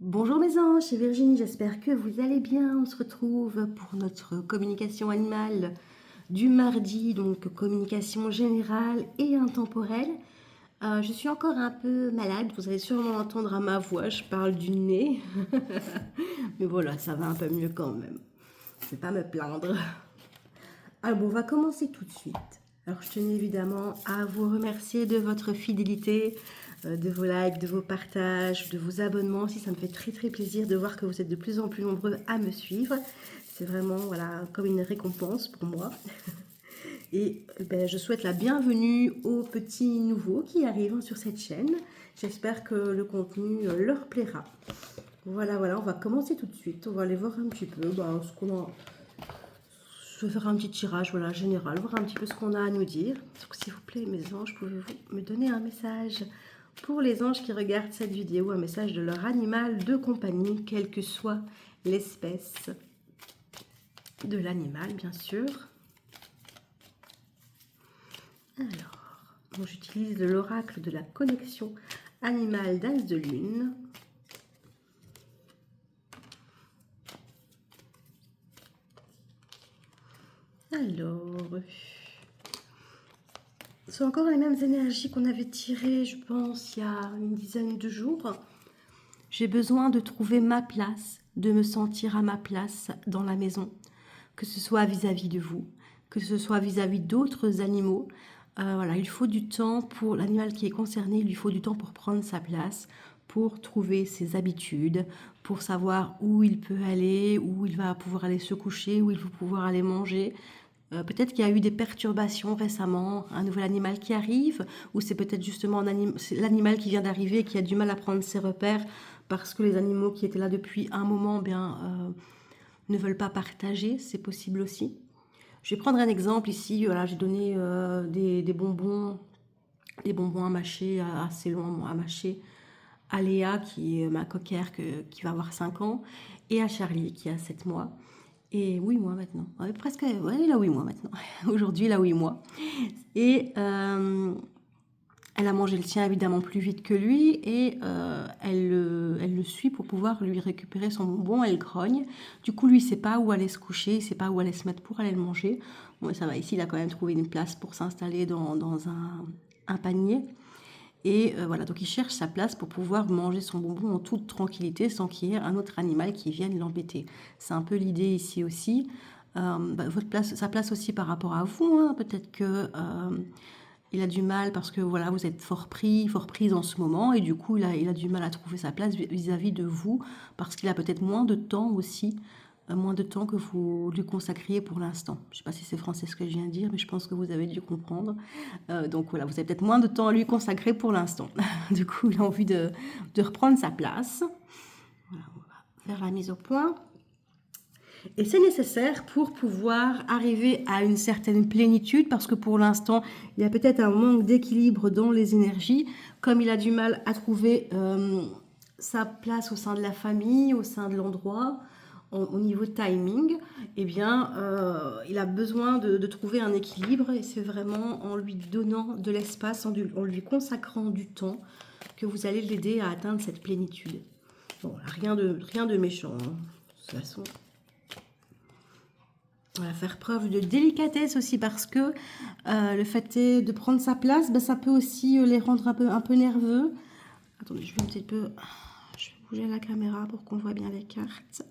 Bonjour mes anges, c'est Virginie, j'espère que vous allez bien. On se retrouve pour notre communication animale du mardi, donc communication générale et intemporelle. Je suis encore un peu malade, vous allez sûrement entendre à ma voix, je parle du nez. Mais voilà, ça va un peu mieux quand même. Je ne vais pas me plaindre. Alors bon, on va commencer tout de suite. Alors je tenais évidemment à vous remercier de votre fidélité, de vos likes, de vos partages, de vos abonnements. Si ça me fait très très plaisir de voir que vous êtes de plus en plus nombreux à me suivre. C'est vraiment voilà, comme une récompense pour moi. Et je souhaite la bienvenue aux petits nouveaux qui arrivent sur cette chaîne. J'espère que le contenu leur plaira. Voilà, on va commencer tout de suite. On va aller voir un petit peu ce qu'on a. Je vais faire un petit tirage voilà, général, voir un petit peu ce qu'on a à nous dire. Donc s'il vous plaît, mes anges, pouvez-vous me donner un message pour les anges qui regardent cette vidéo, un message de leur animal de compagnie, quelle que soit l'espèce de l'animal, bien sûr. Alors, j'utilise l'oracle de la connexion animale d'As de Lune. Alors, ce sont encore les mêmes énergies qu'on avait tirées, je pense, il y a une dizaine de jours. J'ai besoin de trouver ma place, de me sentir à ma place dans la maison, que ce soit vis-à-vis de vous, que ce soit vis-à-vis d'autres animaux. Voilà, il faut du temps pour l'animal qui est concerné, il lui faut du temps pour prendre sa place, pour trouver ses habitudes, pour savoir où il peut aller, où il va pouvoir aller se coucher, où il va pouvoir aller manger. Peut-être qu'il y a eu des perturbations récemment, un nouvel animal qui arrive, ou c'est peut-être justement l'animal qui vient d'arriver et qui a du mal à prendre ses repères parce que les animaux qui étaient là depuis un moment ne veulent pas partager, c'est possible aussi. Je vais prendre un exemple ici, voilà, j'ai donné des bonbons à mâcher, assez longs à mâcher, à Léa qui est ma coquère qui va avoir 5 ans, et à Charlie qui a 7 mois. Et 8 mois maintenant. Ouais, presque, ouais, il a 8 mois maintenant. Aujourd'hui, il a 8 mois. Et elle a mangé le sien évidemment plus vite que lui et elle le suit pour pouvoir lui récupérer son bonbon. Elle grogne. Du coup, lui, il ne sait pas où aller se coucher, il ne sait pas où aller se mettre pour aller le manger. Bon, ça va, ici, il a quand même trouvé une place pour s'installer dans un panier. Et voilà, donc il cherche sa place pour pouvoir manger son bonbon en toute tranquillité sans qu'il y ait un autre animal qui vienne l'embêter. C'est un peu l'idée ici aussi. Sa place aussi par rapport à vous, hein. Peut-être que il a du mal parce que voilà, vous êtes fort pris, fort prise en ce moment et du coup il a du mal à trouver sa place vis-à-vis de vous parce qu'il a peut-être moins de temps aussi, moins de temps que vous lui consacriez pour l'instant. Je ne sais pas si c'est français ce que je viens de dire, mais je pense que vous avez dû comprendre. Donc voilà, vous avez peut-être moins de temps à lui consacrer pour l'instant. Du coup, il a envie de reprendre sa place. Voilà, on va faire la mise au point. Et c'est nécessaire pour pouvoir arriver à une certaine plénitude parce que pour l'instant, il y a peut-être un manque d'équilibre dans les énergies. Comme il a du mal à trouver sa place au sein de la famille, au sein de l'endroit, au niveau timing, eh bien, il a besoin de trouver un équilibre et c'est vraiment en lui donnant de l'espace, en lui consacrant du temps que vous allez l'aider à atteindre cette plénitude. Bon, rien de méchant, hein, de toute façon. On va faire preuve de délicatesse aussi parce que le fait de prendre sa place, ça peut aussi les rendre un peu nerveux. Attendez, je vais un petit peu... Je vais bouger la caméra pour qu'on voit bien les cartes.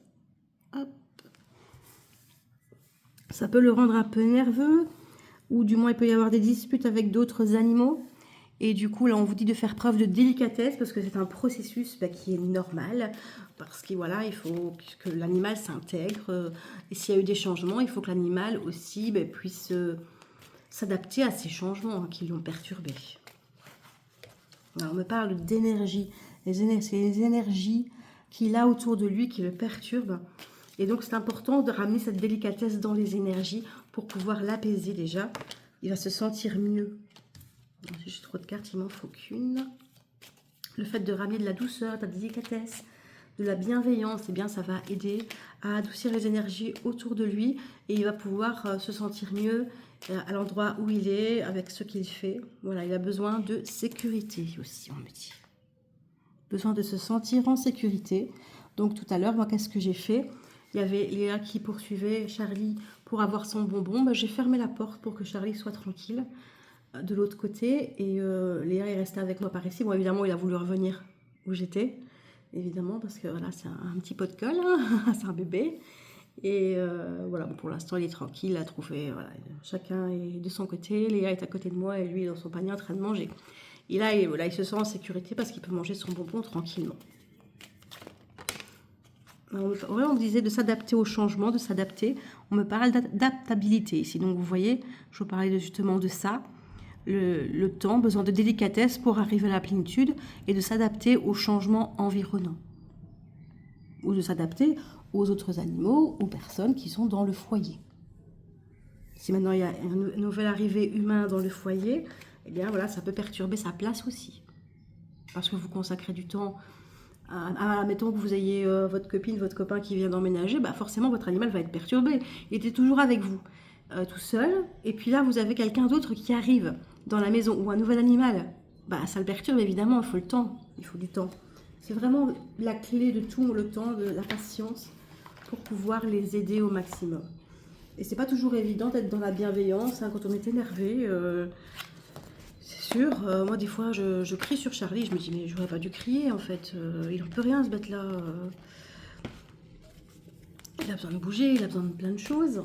Hop. Ça peut le rendre un peu nerveux ou du moins il peut y avoir des disputes avec d'autres animaux. Et du coup, là, on vous dit de faire preuve de délicatesse parce que c'est un processus qui est normal. Parce que voilà, il faut que l'animal s'intègre. Et s'il y a eu des changements, il faut que l'animal aussi puisse s'adapter à ces changements qui l'ont perturbé. Alors, on me parle d'énergie. C'est les énergies qu'il a autour de lui qui le perturbent. Et donc, c'est important de ramener cette délicatesse dans les énergies pour pouvoir l'apaiser déjà. Il va se sentir mieux. Si j'ai trop de cartes, il m'en faut qu'une. Le fait de ramener de la douceur, de la délicatesse, de la bienveillance, eh bien, ça va aider à adoucir les énergies autour de lui et il va pouvoir se sentir mieux à l'endroit où il est, avec ce qu'il fait. Voilà, il a besoin de sécurité aussi, on me dit. besoin de se sentir en sécurité. Donc tout à l'heure, moi, qu'est-ce que j'ai fait? Il y avait Léa qui poursuivait Charlie pour avoir son bonbon. Ben, j'ai fermé la porte pour que Charlie soit tranquille de l'autre côté. Et Léa est restée avec moi par ici. Bon, évidemment, il a voulu revenir où j'étais. Évidemment, parce que voilà, c'est un petit pot de colle. Hein. C'est un bébé. Et voilà, bon, pour l'instant, il est tranquille. Il a trouvé, voilà, chacun est de son côté. Léa est à côté de moi et lui est dans son panier en train de manger. Et là, voilà, il se sent en sécurité parce qu'il peut manger son bonbon tranquillement. On me disait de s'adapter au changement, de s'adapter. On me parle d'adaptabilité ici. Donc vous voyez, je vous parlais justement de ça. Le temps, besoin de délicatesse pour arriver à la plénitude et de s'adapter aux changements environnants. Ou de s'adapter aux autres animaux, aux personnes qui sont dans le foyer. Si maintenant il y a un nouvel arrivé humain dans le foyer, eh bien voilà, ça peut perturber sa place aussi. Parce que vous consacrez du temps mettons que vous ayez votre copine, votre copain qui vient d'emménager, bah forcément votre animal va être perturbé. Il était toujours avec vous, tout seul, et puis là vous avez quelqu'un d'autre qui arrive dans la maison, ou un nouvel animal, bah ça le perturbe évidemment, il faut le temps, il faut du temps. C'est vraiment la clé de tout, le temps, de la patience, pour pouvoir les aider au maximum. Et c'est pas toujours évident d'être dans la bienveillance, hein, quand on est énervé. C'est sûr, moi des fois je crie sur Charlie, je me dis mais j'aurais pas dû crier en fait, il en peut rien ce bête là, il a besoin de bouger, il a besoin de plein de choses.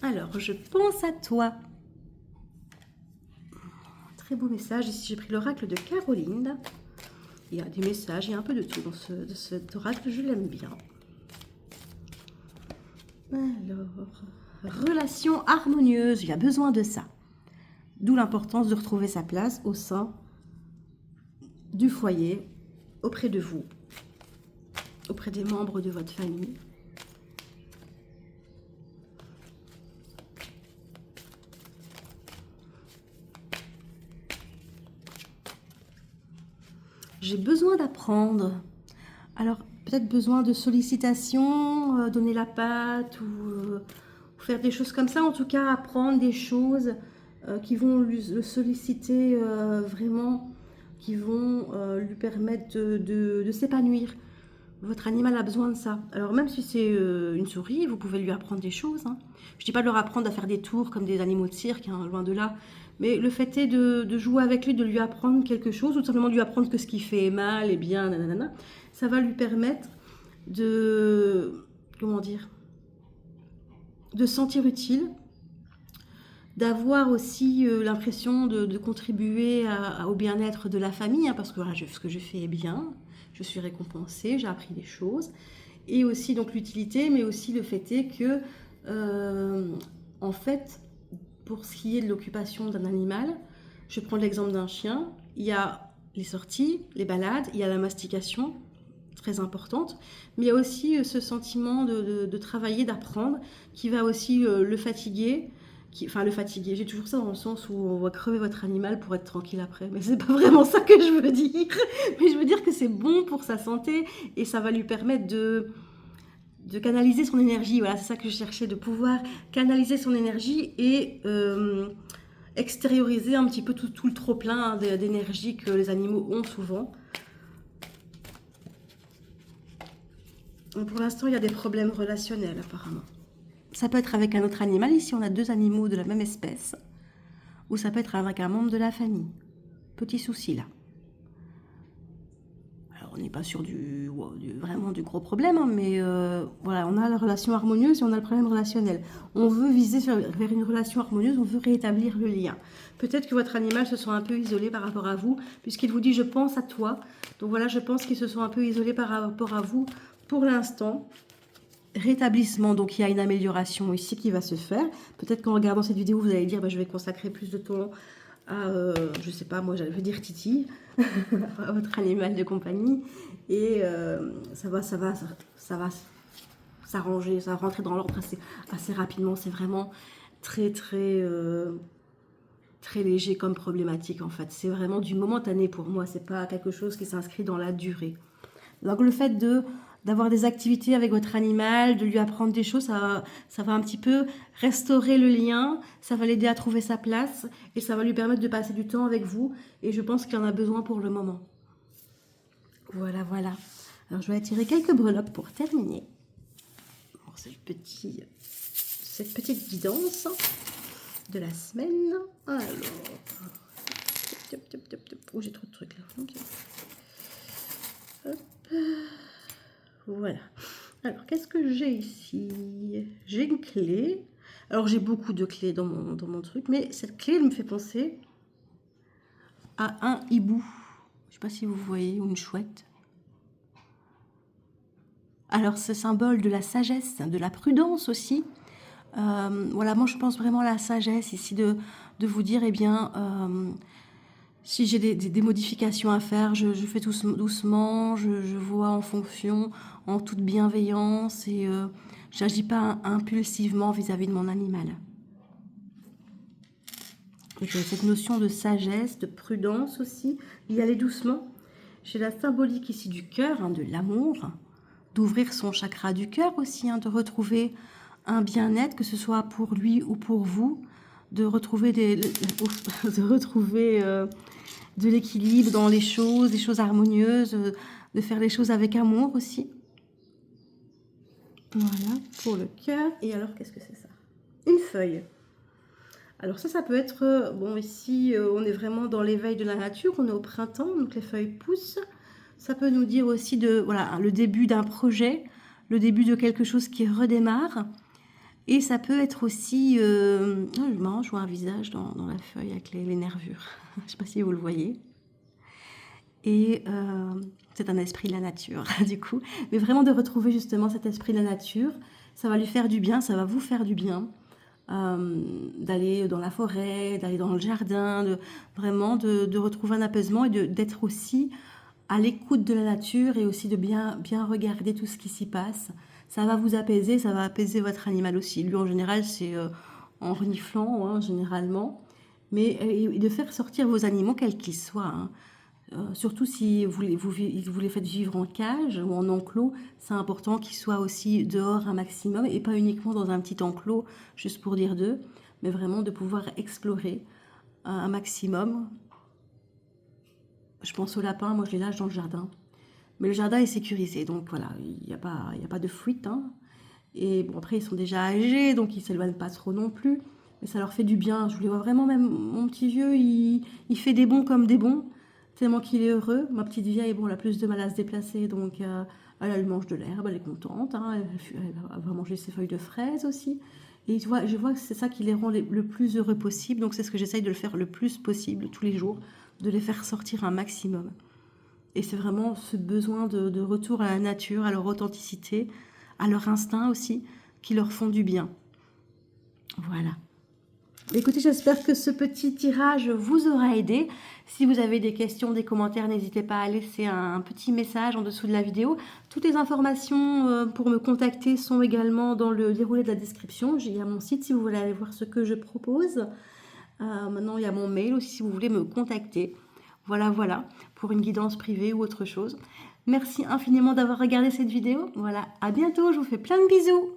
Alors je pense à toi. Très beau message, ici j'ai pris l'oracle de Caroline, il y a des messages, il y a un peu de tout dans cet oracle, je l'aime bien. Alors, relation harmonieuse, il y a besoin de ça. D'où l'importance de retrouver sa place au sein du foyer, auprès de vous, auprès des membres de votre famille. J'ai besoin d'apprendre. Alors, peut-être besoin de sollicitations, donner la patte ou faire des choses comme ça. En tout cas, apprendre des choses qui vont le solliciter vraiment, qui vont lui permettre de s'épanouir. Votre animal a besoin de ça. Alors même si c'est une souris, vous pouvez lui apprendre des choses. Hein. Je ne dis pas de leur apprendre à faire des tours comme des animaux de cirque, hein, loin de là. Mais le fait est de jouer avec lui, de lui apprendre quelque chose, ou tout simplement de lui apprendre que ce qu'il fait est mal et bien, nanana. Ça va lui permettre de, comment dire, de se sentir utile, d'avoir aussi l'impression de contribuer au bien-être de la famille, hein, parce que voilà, ce que je fais est bien, je suis récompensée, j'ai appris des choses, et aussi donc l'utilité, mais aussi le fait est que, en fait, pour ce qui est de l'occupation d'un animal, je prends l'exemple d'un chien, il y a les sorties, les balades, il y a la mastication, très importante, mais il y a aussi ce sentiment de travailler, d'apprendre, qui va aussi le fatiguer, le fatiguer, j'ai toujours ça dans le sens où on va crever votre animal pour être tranquille après, mais c'est pas vraiment ça que je veux dire, mais je veux dire que c'est bon pour sa santé et ça va lui permettre de canaliser son énergie, voilà, c'est ça que je cherchais, de pouvoir canaliser son énergie et extérioriser un petit peu tout le trop-plein d'énergie que les animaux ont souvent. Pour l'instant, il y a des problèmes relationnels apparemment. Ça peut être avec un autre animal, ici on a deux animaux de la même espèce, ou ça peut être avec un membre de la famille. Petit souci là. Alors on n'est pas sur vraiment du gros problème, hein, mais voilà, on a la relation harmonieuse et on a le problème relationnel. On veut viser vers une relation harmonieuse, on veut rétablir le lien. Peut-être que votre animal se sent un peu isolé par rapport à vous, puisqu'il vous dit « je pense à toi ». Donc voilà, je pense qu'ils se sont un peu isolés par rapport à vous pour l'instant. Rétablissement, donc il y a une amélioration ici qui va se faire. Peut-être qu'en regardant cette vidéo, vous allez dire je vais consacrer plus de temps à, je sais pas, moi j'allais dire Titi, à votre animal de compagnie, et ça va s'arranger, ça va rentrer dans l'ordre assez rapidement. C'est vraiment très léger comme problématique en fait. C'est vraiment du momentané pour moi, c'est pas quelque chose qui s'inscrit dans la durée. Donc le fait d'avoir des activités avec votre animal, de lui apprendre des choses, ça va un petit peu restaurer le lien, ça va l'aider à trouver sa place et ça va lui permettre de passer du temps avec vous. Et je pense qu'il en a besoin pour le moment. Voilà, voilà. Alors, je vais attirer quelques breloques pour terminer. Pour cette petite guidance de la semaine. Alors, oh, j'ai trop de trucs là. Okay. Hop. Voilà. Alors, qu'est-ce que j'ai ici? J'ai une clé. Alors, j'ai beaucoup de clés dans mon truc, mais cette clé, elle me fait penser à un hibou. Je ne sais pas si vous voyez, ou une chouette. Alors, c'est symbole de la sagesse, de la prudence aussi. Voilà, moi, je pense vraiment à la sagesse ici de vous dire, eh bien, si j'ai des modifications à faire, je fais tout doucement, je vois en fonction, en toute bienveillance et je n'agis pas impulsivement vis-à-vis de mon animal. Cette notion de sagesse, de prudence aussi, y aller doucement. J'ai la symbolique ici du cœur, hein, de l'amour, d'ouvrir son chakra du cœur aussi, hein, de retrouver un bien-être, que ce soit pour lui ou pour vous, de retrouver de l'équilibre dans les choses, des choses harmonieuses, de faire les choses avec amour aussi. Voilà, pour le cœur. Et alors, qu'est-ce que c'est ça? Une feuille. Alors ça peut être, bon ici, on est vraiment dans l'éveil de la nature, on est au printemps, donc les feuilles poussent. Ça peut nous dire aussi voilà, le début d'un projet, le début de quelque chose qui redémarre. Et ça peut être aussi, je vois un visage dans la feuille avec les nervures. Je ne sais pas si vous le voyez. Et c'est un esprit de la nature, du coup. Mais vraiment de retrouver justement cet esprit de la nature, ça va lui faire du bien, ça va vous faire du bien. D'aller dans la forêt, d'aller dans le jardin, vraiment de retrouver un apaisement et d'être aussi à l'écoute de la nature et aussi de bien regarder tout ce qui s'y passe. Ça va vous apaiser, ça va apaiser votre animal aussi. Lui, en général, c'est en reniflant, hein, généralement. Mais de faire sortir vos animaux, quels qu'ils soient. Hein. Surtout si vous les faites vivre en cage ou en enclos, c'est important qu'ils soient aussi dehors un maximum et pas uniquement dans un petit enclos, juste pour dire d'eux, mais vraiment de pouvoir explorer un maximum. Je pense aux lapins, moi je les lâche dans le jardin. Mais le jardin est sécurisé, donc voilà, il n'y a pas de fuite. Hein. Et bon, après, ils sont déjà âgés, donc ils ne s'éloignent pas trop non plus. Mais ça leur fait du bien. Je les vois vraiment, même mon petit vieux, il fait des bons comme des bons, tellement qu'il est heureux. Ma petite vieille, bon, elle a plus de mal à se déplacer, donc elle mange de l'herbe, elle est contente. Hein, elle va manger ses feuilles de fraises aussi. Et je vois que c'est ça qui les rend le plus heureux possible. Donc c'est ce que j'essaye de le faire le plus possible tous les jours, de les faire sortir un maximum. Et c'est vraiment ce besoin de retour à la nature, à leur authenticité, à leur instinct aussi, qui leur font du bien. Voilà. Écoutez, j'espère que ce petit tirage vous aura aidé. Si vous avez des questions, des commentaires, n'hésitez pas à laisser un petit message en dessous de la vidéo. Toutes les informations pour me contacter sont également dans le déroulé de la description. Il y a mon site si vous voulez aller voir ce que je propose. Maintenant, il y a mon mail aussi si vous voulez me contacter. Voilà, pour une guidance privée ou autre chose. Merci infiniment d'avoir regardé cette vidéo. Voilà, à bientôt, je vous fais plein de bisous.